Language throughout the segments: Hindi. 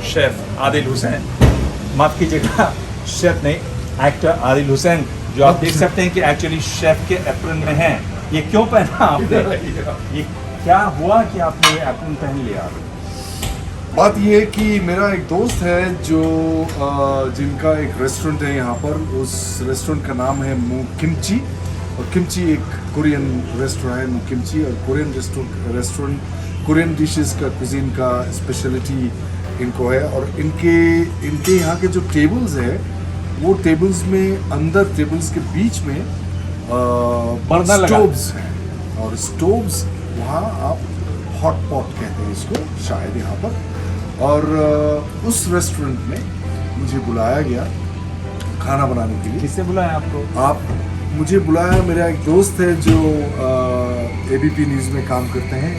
शेफ आदिल हुसैन, माफ़ कीजिएगा शेफ नहीं, एक्टर आदिल हुसैन, जो आप देख सकते हैं कि एक्चुअली शेफ के एप्रन में हैं। ये क्यों पहना आपने? ये क्या हुआ कि आपने ये एप्रन पहन लिया? बात ये है कि मेरा एक दोस्त है जो जिनका एक रेस्टोरेंट है यहाँ पर। उस रेस्टोरेंट का नाम है मुकिमची, और किमची एक कोरियन रेस्टोरेंट है, मुकिमची। और कोरियन रेस्टोरेंट कोरियन डिशेस का कुजीन का स्पेशलिटी इनको है। और इनके यहाँ के जो टेबल्स है, वो टेबल्स में अंदर टेबल्स के बीच में स्टोव्स हैं, और स्टोव्स वहाँ आप हॉट पॉट कहते हैं इसको शायद यहाँ पर। और उस रेस्टोरेंट में मुझे बुलाया गया खाना बनाने के लिए। किससे बुलाया आपको? मुझे बुलाया मेरा एक दोस्त है जो ABP न्यूज़ में काम करते हैं,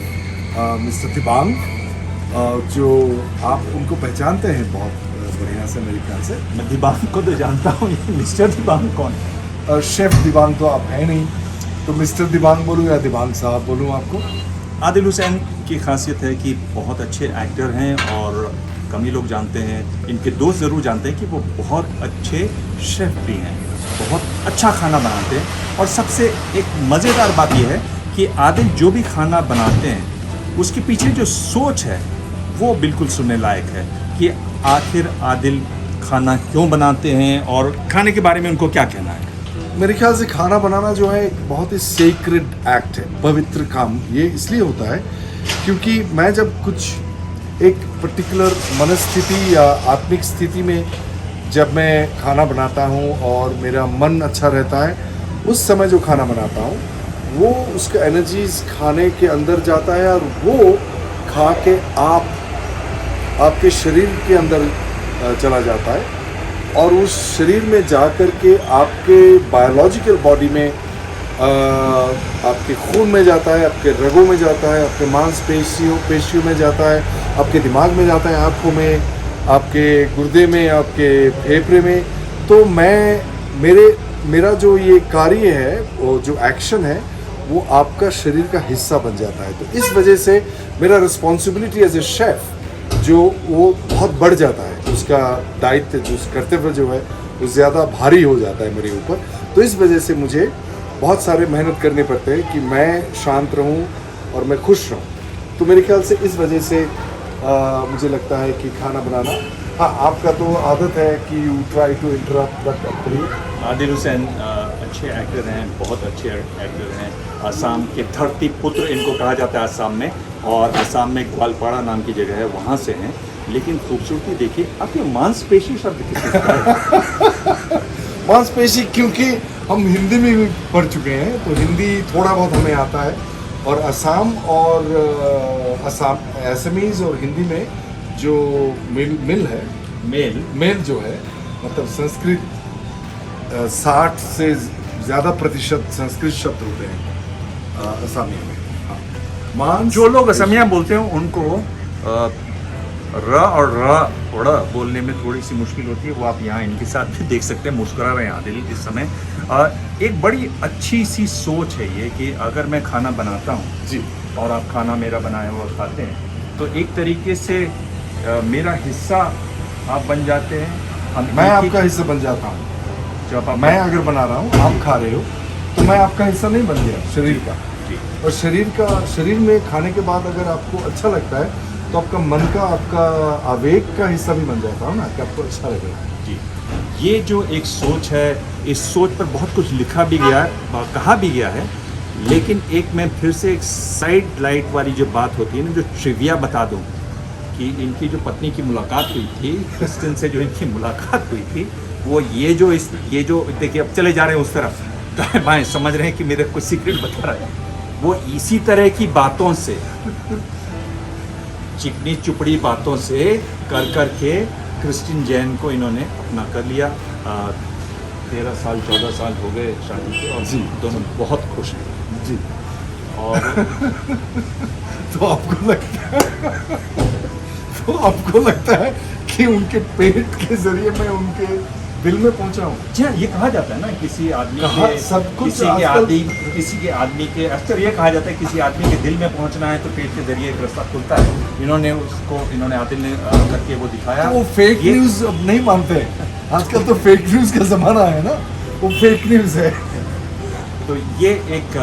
मिस्टर दिबांग, जो आप उनको पहचानते हैं बहुत बढ़िया से मेरे ख्याल से। मैं दिबांग को तो जानता हूँ, मिस्टर दिबांग कौन? शेफ दिबांग तो आप है नहीं, तो मिस्टर दिबांग बोलूँ या दिबांग साहब बोलूँ आपको? आदिल हुसैन की खासियत है कि बहुत अच्छे एक्टर हैं, और कम ही लोग जानते हैं, इनके दोस्त ज़रूर जानते हैं कि वो बहुत अच्छे शेफ़ भी हैं, बहुत अच्छा खाना बनाते हैं। और सबसे एक मज़ेदार बात यह है कि आदिल जो भी खाना बनाते हैं उसके पीछे जो सोच है वो बिल्कुल सुनने लायक है कि आखिर आदिल खाना क्यों बनाते हैं और खाने के बारे में उनको क्या कहना है। मेरे ख्याल से खाना बनाना जो है एक बहुत ही सेक्रेड एक्ट है, पवित्र काम। ये इसलिए होता है क्योंकि मैं जब कुछ एक पर्टिकुलर मनस्थिति या आत्मिक स्थिति में जब मैं खाना बनाता हूँ और मेरा मन अच्छा रहता है, उस समय जो खाना बनाता हूँ वो उसका एनर्जीज खाने के अंदर जाता है, और वो खा के आपके शरीर के अंदर चला जाता है, और उस शरीर में जा कर के आपके बायोलॉजिकल बॉडी में आपके खून में जाता है, आपके रगों में जाता है, आपके पेशियों में जाता है, आपके दिमाग में जाता है, आँखों में, आपके गुर्दे में, आपके फेफड़े में। तो मेरा जो ये कार्य है, वो जो एक्शन है, वो आपका शरीर का हिस्सा बन जाता है। तो इस वजह से मेरा रिस्पॉन्सिबिलिटी एज ए शेफ़ जो वो बहुत बढ़ जाता है, उसका दायित्व जो कर्तव्य जो है वो ज़्यादा भारी हो जाता है मेरे ऊपर। तो इस वजह से मुझे बहुत सारे मेहनत करने पड़ते हैं कि मैं शांत रहूं और मैं खुश रहूं। तो मेरे ख्याल से इस वजह से मुझे लगता है कि खाना बनाना, हाँ, आपका तो आदत है कि you try to interrupt but actually. Adil Hussain अच्छे एक्टर हैं, बहुत अच्छे एक्टर हैं। असम के धरती पुत्र इनको कहा जाता है असम में, और असम में ग्वालपाड़ा नाम की जगह है, वहाँ से हैं। लेकिन खूबसूरती देखिए, आपके मांसपेशी शब्द किससे आया? मांसपेशी, क्योंकि हम हिंदी में भी पढ़ चुके हैं, तो हिंदी थोड़ा बहुत हमें आता है। और असम असमीज़ और हिंदी में जो मेल जो है, मतलब संस्कृत 60 से ज़्यादा प्रतिशत संस्कृत शब्द होते हैं असमी में। हाँ, जो लोग असमिया बोलते हैं उनको र और र बोलने में थोड़ी सी मुश्किल होती है। वो आप यहाँ इनके साथ भी देख सकते हैं, मुस्कुरा रहे हैं आदिल इस समय। एक बड़ी अच्छी सी सोच है ये कि अगर मैं खाना बनाता हूँ जी, और आप खाना मेरा बनाया हुआ खाते हैं, तो एक तरीके से मेरा हिस्सा आप बन जाते हैं। मैं आपका हिस्सा बन जाता हूँ। जब मैं अगर बना रहा हूँ, आप खा रहे हो, तो मैं आपका हिस्सा नहीं बन गया शरीर का। और शरीर में खाने के बाद अगर आपको अच्छा लगता है, तो आपका मन का, आपका आवेग का हिस्सा भी बन जाता है ना, कि आपको अच्छा लगेगा। जी, ये जो एक सोच है, इस सोच पर बहुत कुछ लिखा भी गया है, कहा भी गया है। लेकिन एक मैं फिर से एक साइड लाइट वाली जो बात होती है ना, जो ट्रिविया बता दूं कि इनकी जो पत्नी की मुलाकात हुई थी, क्रिस्टिन से जो इनकी मुलाकात हुई थी, वो ये जो देखिए, अब चले जा रहे हैं उस तरफ, दाएं बाएं समझ रहे हैं कि मेरे कुछ सीक्रेट बता रहे हैं। वो इसी तरह की बातों से, चिकनी चुपड़ी बातों से कर के क्रिस्टिन जैन को इन्होंने अपना कर लिया। 13 साल 14 साल हो गए शादी के, और जी, दोनों बहुत खुश हैं जी। और तो आपको लगता है कि उनके पेट के जरिए में उनके बिल में पहुंचा हूँ। जी हाँ, ये कहा जाता है ना किसी आदमी कहा के सब कुछ किसी के आजकल- किसी के आदमी के अक्सर ये कहा जाता है किसी आदमी के दिल में पहुंचना है तो पेट के जरिए एक रास्ता खुलता है। इन्होंने आदिल ने करके वो दिखाया। वो फेक ये- न्यूज़ अब नहीं मानते हैं। आजकल तो फेक न्यूज़ का ज़माना है ना, वो फेक न्यूज़ है। तो ये एक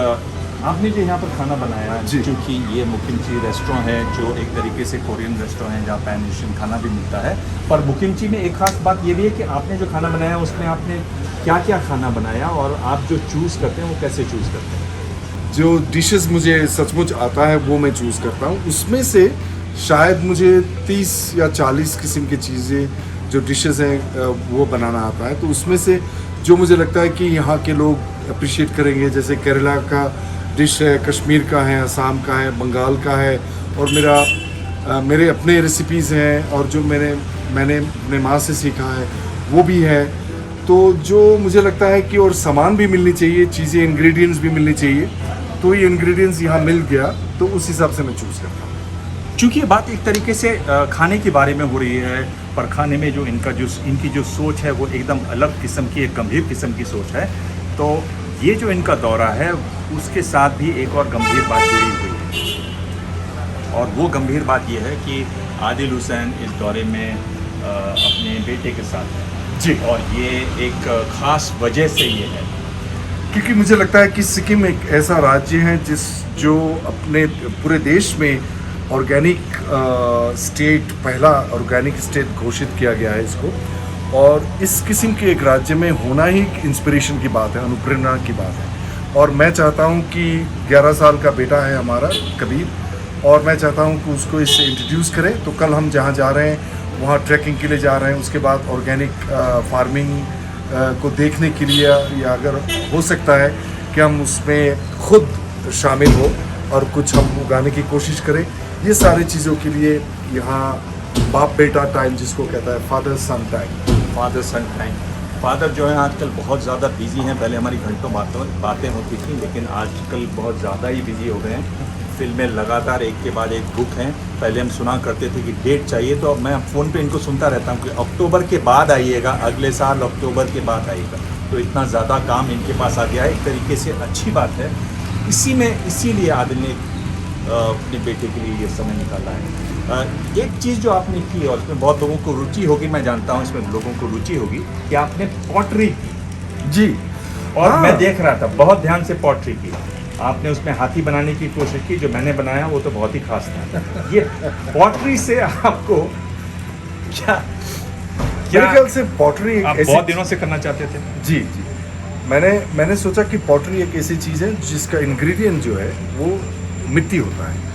आपने जो यहाँ पर खाना बनाया जी। क्योंकि ये मुकिमची रेस्टोरेंट है जो एक तरीके से कोरियन रेस्टोरेंट है जहाँ पैन एशियन खाना भी मिलता है। पर मुकिमची में एक खास बात ये भी है कि आपने जो खाना बनाया उसमें आपने क्या क्या खाना बनाया और आप जो चूज़ करते हैं वो कैसे चूज़ करते हैं? जो डिशेस मुझे सचमुच आता है वो मैं चूज़ करता हूँ। उसमें से शायद मुझे 30 या 40 किस्म की चीज़ें जो डिशेस हैं वो बनाना आता है। तो उसमें से जो मुझे लगता है कि यहाँ के लोग अप्रिशिएट करेंगे, जैसे केरला का डिश है, कश्मीर का है, असम का है, बंगाल का है, और मेरे अपने रेसिपीज़ हैं और जो मैंने अपने माँ से सीखा है वो भी है। तो जो मुझे लगता है कि और सामान भी मिलनी चाहिए, चीज़ें इंग्रेडिएंट्स भी मिलनी चाहिए, तो ये इंग्रेडिएंट्स यहाँ मिल गया तो उस हिसाब से मैं चूज़ करता हूँ। क्योंकि ये बात एक तरीके से खाने के बारे में हो रही है, पर खाने में जो इनकी जो सोच है वो एकदम अलग किस्म की, एक गंभीर किस्म की सोच है। तो ये जो इनका दौरा है उसके साथ भी एक और गंभीर बात जुड़ी हुई है, और वो गंभीर बात ये है कि आदिल हुसैन इस दौरे में अपने बेटे के साथ है जी। और ये एक ख़ास वजह से ये है। क्योंकि मुझे लगता है कि सिक्किम एक ऐसा राज्य है जो अपने पूरे देश में ऑर्गेनिक स्टेट, पहला ऑर्गेनिक स्टेट घोषित किया गया है इसको, और इस किस्म के एक राज्य में होना ही इंस्पिरेशन की बात है, अनुप्रेरणा की बात है। और मैं चाहता हूं कि 11 साल का बेटा है हमारा कबीर, और मैं चाहता हूं कि उसको इससे इंट्रोड्यूस करें। तो कल हम जहां जा रहे हैं वहाँ ट्रैकिंग के लिए जा रहे हैं, उसके बाद ऑर्गेनिक फार्मिंग को देखने के लिए, या अगर हो सकता है कि हम उसमें खुद शामिल हो और कुछ हम उगाने की कोशिश करें। ये सारी चीज़ों के लिए यहाँ बाप बेटा टाइम जिसको कहता है, फादर सन टाइम। फादर सन टाइम। फादर जो है आजकल बहुत ज़्यादा बिजी हैं। पहले हमारी घंटों बातें होती थी, लेकिन आजकल बहुत ज़्यादा ही बिजी हो गए हैं। फिल्में लगातार एक के बाद एक बुक हैं। पहले हम सुना करते थे कि डेट चाहिए, तो अब मैं फ़ोन पे इनको सुनता रहता हूँ कि अक्टूबर के बाद आइएगा, अगले साल अक्टूबर के बाद आइएगा। तो इतना ज़्यादा काम इनके पास आ गया है, एक तरीके से अच्छी बात है। इसीलिए आदिल ने अपने बेटे के लिए ये समय निकाला है। एक चीज़ जो आपने की और उसमें बहुत लोगों को रुचि होगी, मैं जानता हूँ इसमें लोगों को रुचि होगी, कि आपने पॉटरी की। जी। और हाँ। मैं देख रहा था बहुत ध्यान से पॉटरी की आपने, उसमें हाथी बनाने की कोशिश की। जो मैंने बनाया वो तो बहुत ही खास था। ये पॉटरी से आपको क्या मेरे ख्याल से पॉटरी एक आप ऐसी बहुत दिनों से करना चाहते थे? जी। मैंने सोचा कि पॉटरी एक ऐसी चीज़ है जिसका इंग्रेडिएंट जो है वो मिट्टी होता है,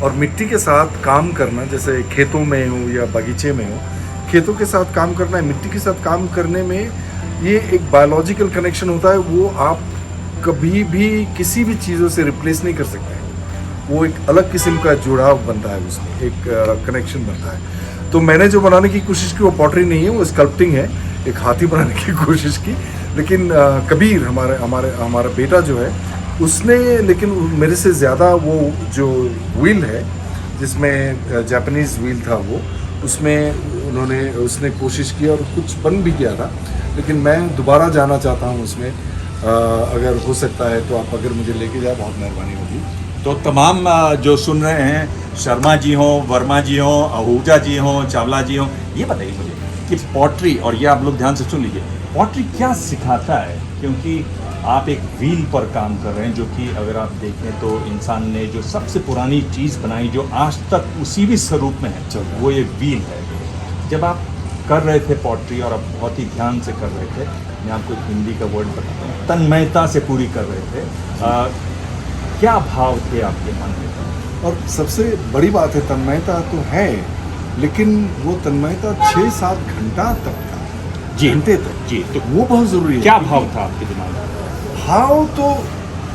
और मिट्टी के साथ काम करना, जैसे खेतों में हो या बगीचे में हो, खेतों के साथ काम करना है, मिट्टी के साथ काम करने में ये एक बायोलॉजिकल कनेक्शन होता है। वो आप कभी भी किसी भी चीज़ों से रिप्लेस नहीं कर सकते हैं। वो एक अलग किस्म का जुड़ाव बनता है, उसमें एक कनेक्शन बनता है। तो मैंने जो बनाने की कोशिश की वो पॉटरी नहीं है, वो स्कल्पटिंग है, एक हाथी बनाने की कोशिश की। लेकिन कबीर हमारा बेटा जो है उसने, लेकिन मेरे से ज़्यादा वो जो व्हील है जिसमें जापानीज़ व्हील था वो, उसमें उसने कोशिश की और कुछ बन भी गया था। लेकिन मैं दोबारा जाना चाहता हूँ उसमें, अगर हो सकता है तो आप अगर मुझे लेके जाए बहुत मेहरबानी होगी। तो तमाम जो सुन रहे हैं, शर्मा जी हों, वर्मा जी हों, आहूजा जी हों, चावला जी हों, ये बताइए मुझे कि पॉटरी, और ये आप लोग ध्यान से सुन लीजिए, पॉटरी क्या सिखाता है? क्योंकि आप एक व्हील पर काम कर रहे हैं, जो कि अगर आप देखें तो इंसान ने जो सबसे पुरानी चीज़ बनाई जो आज तक उसी भी स्वरूप में है, वो ये व्हील है। जब आप कर रहे थे पॉटरी और आप बहुत ही ध्यान से कर रहे थे, मैं आपको एक हिंदी का वर्ड बताता हूँ, तन्मयता से पूरी कर रहे थे, क्या भाव थे आपके मन में? और सबसे बड़ी बात है, तन्मयता तो है, लेकिन वो तन्मयता 6-7 घंटा तक था, घंटे तक। जी, तो वो बहुत ज़रूरी है। क्या भाव था आपके दिमाग में? भाव तो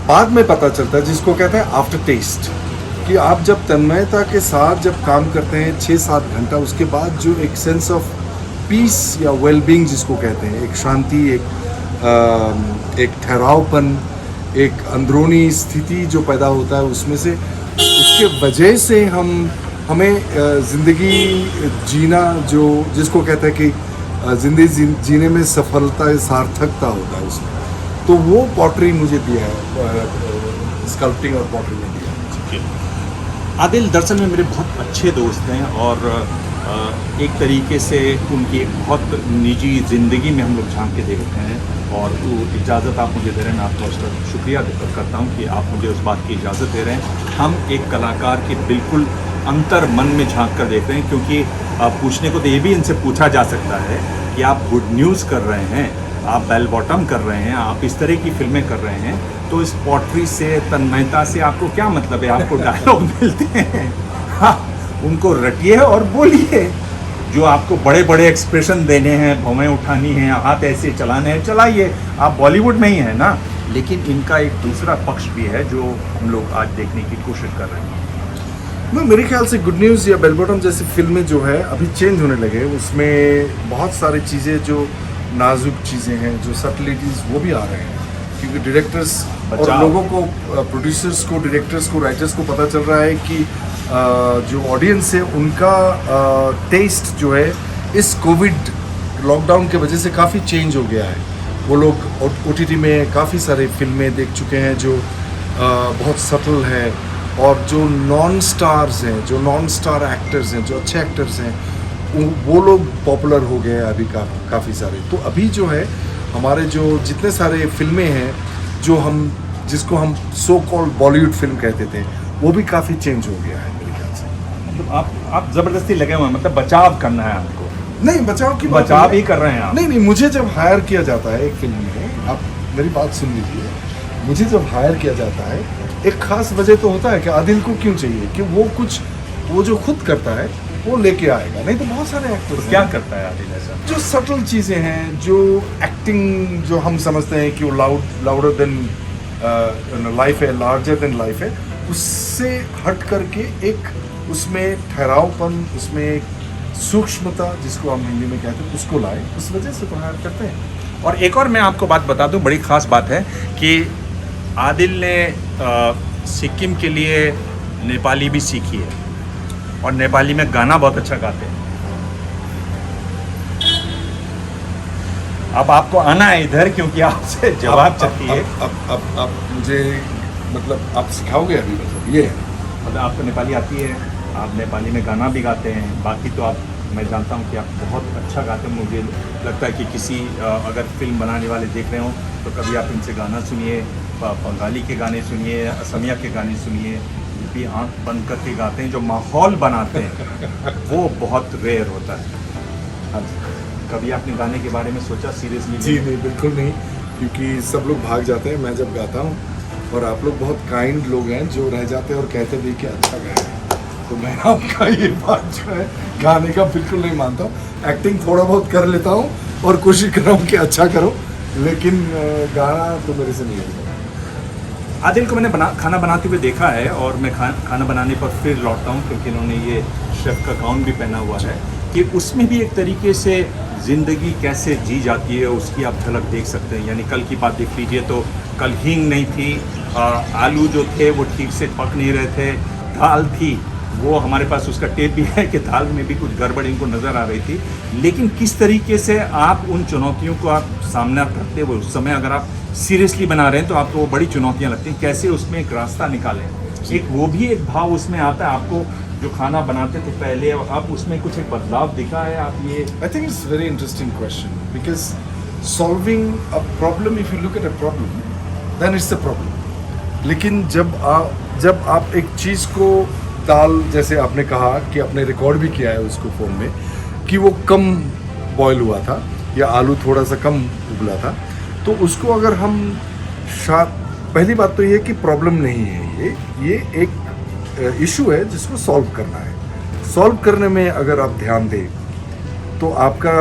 बाद में पता चलता है, जिसको कहते हैं आफ्टर टेस्ट, कि आप जब तन्मयता के साथ जब काम करते हैं 6-7 घंटा, उसके बाद जो एक सेंस ऑफ पीस या वेलबींग जिसको कहते हैं, एक शांति, एक ठहरावपन, एक अंदरूनी स्थिति जो पैदा होता है उसमें से, उसके वजह से हमें ज़िंदगी जीना, जो जिसको कहते हैं कि ज़िंदगी जीने में सफलता सार्थकता होता है उसमें, तो वो पॉटरी मुझे दिया है, स्कल्पटिंग और पॉटरी ने दिया है। ठीक है। आदिल दरअसल में मेरे बहुत अच्छे दोस्त हैं और एक तरीके से उनकी एक बहुत निजी ज़िंदगी में हम लोग झांक के देखते हैं, और वो इजाज़त आप मुझे दे रहे हैं, मैं आपका उसका शुक्रिया करता हूँ कि आप मुझे उस बात की इजाज़त दे रहे हैं। हम एक कलाकार के बिल्कुल अंतर मन में झांक कर देख रहे हैं, क्योंकि पूछने को तो ये भी इनसे पूछा जा सकता है कि आप गुड न्यूज़ कर रहे हैं, आप बेल बॉटम कर रहे हैं, आप इस तरह की फिल्में कर रहे हैं, तो इस पॉटरी से, तन्मयता से आपको क्या मतलब है? आपको डायलॉग मिलते हैं, हाँ, उनको रटिए और बोलिए। जो आपको बड़े बड़े एक्सप्रेशन देने हैं, भौवें उठानी हैं, हाथ ऐसे चलाने हैं, चलाइए, आप बॉलीवुड में ही हैं ना। लेकिन इनका एक दूसरा पक्ष भी है जो हम लोग आज देखने की कोशिश कर रहे हैं। मेरे ख्याल से गुड न्यूज़ या बेल बॉटम जैसी फिल्में जो है अभी चेंज होने लगे, उसमें बहुत सारी चीज़ें जो नाजुक चीज़ें हैं, जो सटलिटीज़, वो भी आ रहे हैं, क्योंकि डायरेक्टर्स और लोगों को, प्रोड्यूसर्स को, डायरेक्टर्स को, राइटर्स को पता चल रहा है कि जो ऑडियंस है उनका टेस्ट जो है इस कोविड लॉकडाउन की वजह से काफ़ी चेंज हो गया है। वो लोग OTT में काफ़ी सारे फिल्में देख चुके हैं जो बहुत सटल है, और जो नॉन स्टार्स हैं, जो नॉन स्टार एक्टर्स हैं, जो अच्छे एक्टर्स हैं, वो लोग पॉपुलर हो गए हैं अभी काफ़ी सारे। तो अभी जो है हमारे जो जितने सारे फिल्में हैं जो जिसको हम सो कॉल्ड बॉलीवुड फिल्म कहते थे, वो भी काफ़ी चेंज हो गया है मेरे ख्याल से। मतलब आप ज़बरदस्ती लगे हुए हैं, मतलब बचाव करना है आपको? नहीं, बचाव की बचाव ही कर रहे हैं आप? नहीं, मुझे जब हायर किया जाता है एक फिल्म में, आप मेरी बात सुन लीजिए, मुझे जब हायर किया जाता है एक खास वजह तो होता है कि आदिल को क्यों चाहिए कि वो जो खुद करता है वो लेके आएगा। नहीं तो बहुत सारे एक्टर्स क्या करता है आदिल ऐसा? जो सटल चीज़ें हैं, जो एक्टिंग जो हम समझते हैं कि वो लाउडर देन लाइफ है, लार्जर देन लाइफ है, उससे हट करके एक उसमें ठहरावपन, उसमें एक सूक्ष्मता, जिसको हम हिंदी में कहते हैं, उसको लाए, उस वजह से तो हायर करते हैं। और एक और मैं आपको बात बता दूं, बड़ी ख़ास बात है कि आदिल ने सिक्किम के लिए नेपाली भी सीखी है, और नेपाली में गाना बहुत अच्छा गाते हैं। अब आपको आना है इधर, क्योंकि आपसे जवाब चाहिए। अब मुझे मतलब आप सिखाओगे अभी, मतलब ये है, मतलब आपको नेपाली आती है, आप नेपाली में गाना भी गाते हैं, बाकी तो आप, मैं जानता हूँ कि आप बहुत अच्छा गाते हैं। मुझे लगता है कि किसी अगर फिल्म बनाने वाले देख रहे हो तो कभी आप इनसे गाना सुनिए, बंगाली के गाने सुनिए, असमिया के गाने सुनिए, भी आँख बंद करके गाते हैं, जो माहौल बनाते हैं वो बहुत रेयर होता है। कभी आपने गाने के बारे में सोचा सीरियसली? जी नहीं, बिल्कुल नहीं, क्योंकि सब लोग भाग जाते हैं मैं जब गाता हूँ, और आप लोग बहुत काइंड लोग हैं जो रह जाते हैं और कहते हैं देखिए अच्छा गाया है। तो मैं आपका ये बात जो है गाने का बिल्कुल नहीं मानता हूँ। एक्टिंग थोड़ा बहुत कर लेता हूँ और कोशिश कर रहा हूँ कि अच्छा करो, लेकिन गाना तो मेरे से नहीं होता। आदिल को मैंने खाना बनाते हुए देखा है, और मैं खाना बनाने पर फिर लौटता हूँ, क्योंकि इन्होंने ये शेफ़ का गाउन भी पहना हुआ है, कि उसमें भी एक तरीके से ज़िंदगी कैसे जी जाती है उसकी आप झलक देख सकते हैं। यानी कल की बात देख लीजिए तो कल हींग नहीं थी, आलू जो थे वो ठीक से पक नहीं रहे थे, दाल थी, वो हमारे पास उसका टेप भी है कि दाल में भी कुछ गड़बड़ इनको नज़र आ रही थी। लेकिन किस तरीके से आप उन चुनौतियों को आप सामना करते हुए, उस समय अगर आप सीरियसली बना रहे हैं तो आपको वो बड़ी चुनौतियाँ लगती हैं, कैसे उसमें एक रास्ता निकालें? एक वो भी एक भाव उसमें आता है आपको, जो खाना बनाते थे पहले और अब उसमें कुछ एक बदलाव दिखा है आप ये? I think it's very interesting question, because solving a problem, if you look at a problem then it's a problem. लेकिन जब आप एक चीज़ को, दाल जैसे आपने कहा कि आपने रिकॉर्ड भी किया है उसको फ़ोन में, कि वो कम बॉयल हुआ था या आलू थोड़ा सा कम उबला था, तो उसको अगर हम पहली बात तो ये कि प्रॉब्लम नहीं है, ये एक इशू है जिसको सॉल्व करना है। सॉल्व करने में अगर आप ध्यान दें तो आपका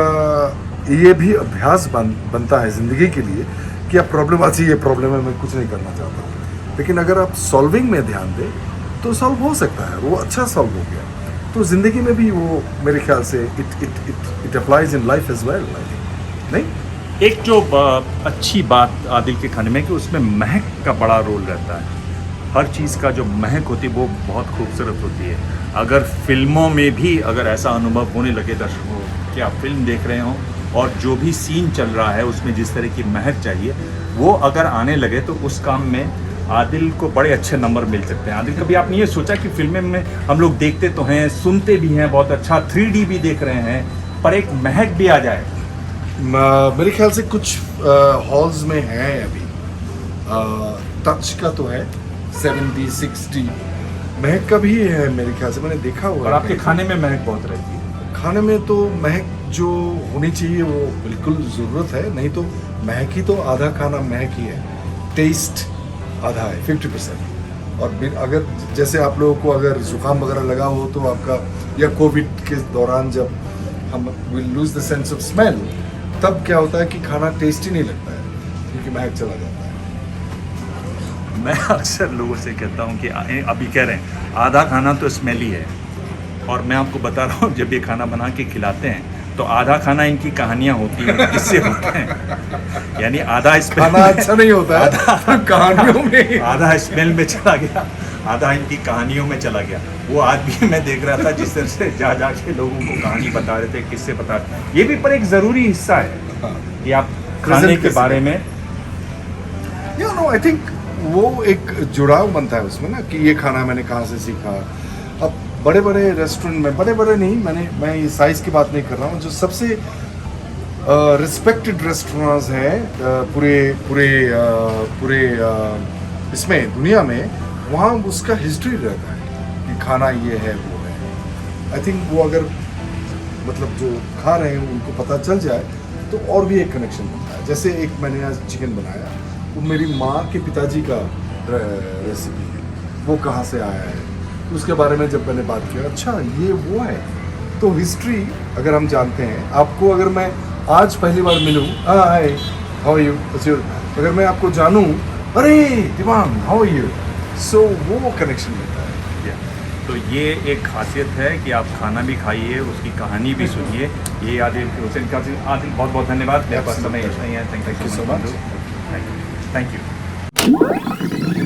ये भी अभ्यास बनता है ज़िंदगी के लिए कि आप प्रॉब्लम आती है, ये प्रॉब्लम है, मैं कुछ नहीं करना चाहता, लेकिन अगर आप सॉल्विंग में ध्यान दें तो सॉल्व हो सकता है, वो अच्छा सॉल्व हो गया। तो ज़िंदगी में भी वो मेरे ख्याल से it applies in life as well, I think. नहीं, एक जो अच्छी बात आदिल के खाने में कि उसमें महक का बड़ा रोल रहता है। हर चीज़ का जो महक होती है वो बहुत खूबसूरत होती है। अगर फिल्मों में भी अगर ऐसा अनुभव होने लगे दर्शकों कि आप फिल्म देख रहे हो और जो भी सीन चल रहा है उसमें जिस तरह की महक चाहिए वो अगर आने लगे तो उस काम में आदिल को बड़े अच्छे नंबर मिल सकते हैं। आदिल, कभी आपने ये सोचा कि फिल्में में हम लोग देखते तो हैं, सुनते भी हैं, बहुत अच्छा 3D भी देख रहे हैं, पर एक महक भी आ जाए? मेरे ख्याल से कुछ हॉल्स में है अभी, टच का तो है 70 60, महक का भी है मेरे ख्याल से, मैंने देखा हुआ और है। आपके खाने में महक बहुत रहती है। खाने में तो महक जो होनी चाहिए वो बिल्कुल ज़रूरत है, नहीं तो महक ही तो आधा खाना महक ही है, टेस्ट आधा है 50%। और अगर जैसे आप लोगों को अगर ज़ुकाम वगैरह लगा हो तो आपका, या कोविड के दौरान जब हम will lose the sense of smell, तब क्या होता है कि खाना टेस्टी नहीं लगता है क्योंकि महक चला जाता है। मैं अक्सर लोगों से कहता हूँ कि अभी कह रहे हैं आधा खाना तो स्मेली है, और मैं आपको बता रहा हूँ जब ये खाना बना के खिलाते हैं तो आधा खाना इनकी कहानियाँ होती हैं, किससे होते हैं, यानी आधा खाना अच्छा नहीं होता है, कहानियों में आधा स्मेल में चला गया, आधा इनकी कहानियों में चला गया। वो आज भी मैं देख रहा था जिस तरह से जा के लोगों को कहानी बता रहे थे, किससे बता रहे थे। ये भी पर एक ज़रूरी हिस्सा है कि आप खाने के बारे में, या नो, आई थिंक वो एक जुड़ाव बनता है उसमें ना, कि ये खाना मैंने कहाँ से सीखा। अब बड़े बड़े रेस्टोरेंट में, बड़े बड़े नहीं, मैं ये साइज़ की बात नहीं कर रहा हूँ, जो सबसे रिस्पेक्टेड रेस्टोरेंट्स हैं पूरे इसमें दुनिया में, वहाँ उसका हिस्ट्री रहता है कि खाना ये है वो है। आई थिंक वो अगर मतलब जो खा रहे हैं उनको पता चल जाए तो और भी एक कनेक्शन बनता है। जैसे एक मैंने आज चिकन बनाया, वो मेरी माँ के पिताजी का रेसिपी है, वो कहाँ से आया है उसके बारे में जब मैंने बात किया, अच्छा ये वो है। तो हिस्ट्री अगर हम जानते हैं, आपको अगर मैं आज पहली बार मिलूँ, हाय हाउ आर यू, अगर मैं आपको जानूँ, अरे दिमाग हाउ आर यू, सो वो कनेक्शन मिलता है। तो ये एक खासियत है कि आप खाना भी खाइए, उसकी कहानी भी सुनिए। ये आदिल हुसैन का, आदिल बहुत बहुत धन्यवाद, मेरे पास समय इतना ही है। Thank you so much. Thank you.